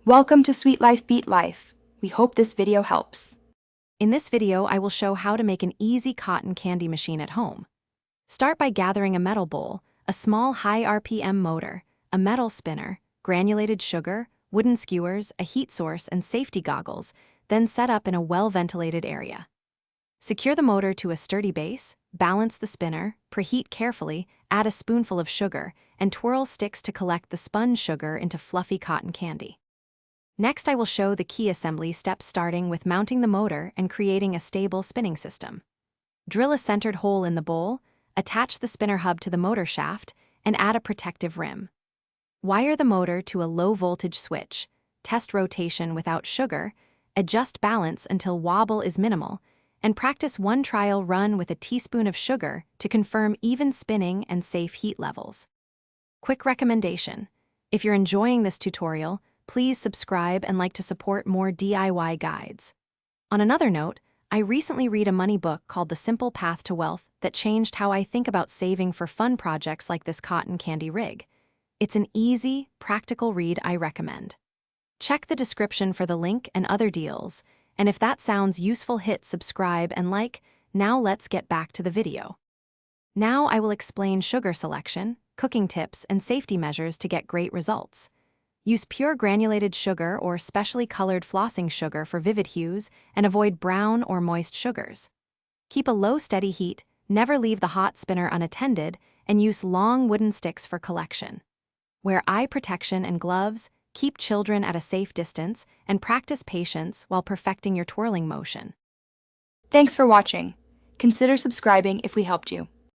Welcome to Sweet Life Beat Life. We hope this video helps. In this video, I will show how to make an easy cotton candy machine at home. Start by gathering a metal bowl, a small high RPM motor, a metal spinner, granulated sugar, wooden skewers, a heat source, and safety goggles, then set up in a well-ventilated area. Secure the motor to a sturdy base, balance the spinner, preheat carefully, add a spoonful of sugar, and twirl sticks to collect the sponge sugar into fluffy cotton candy. Next, I will show the key assembly steps, starting with mounting the motor and creating a stable spinning system. Drill a centered hole in the bowl, attach the spinner hub to the motor shaft, and add a protective rim. Wire the motor to a low-voltage switch, test rotation without sugar, adjust balance until wobble is minimal, and practice one trial run with a teaspoon of sugar to confirm even spinning and safe heat levels. Quick recommendation: if you're enjoying this tutorial, please subscribe and like to support more DIY guides. On another note, I recently read a money book called The Simple Path to Wealth that changed how I think about saving for fun projects like this cotton candy rig. It's an easy, practical read I recommend. Check the description for the link and other deals, and if that sounds useful, hit subscribe and like. Now let's get back to the video. Now I will explain sugar selection, cooking tips, and safety measures to get great results. Use pure granulated sugar or specially colored flossing sugar for vivid hues, and avoid brown or moist sugars. Keep a low, steady heat, never leave the hot spinner unattended, and use long wooden sticks for collection. Wear eye protection and gloves, keep children at a safe distance, and practice patience while perfecting your twirling motion. Thanks for watching. Consider subscribing if we helped you.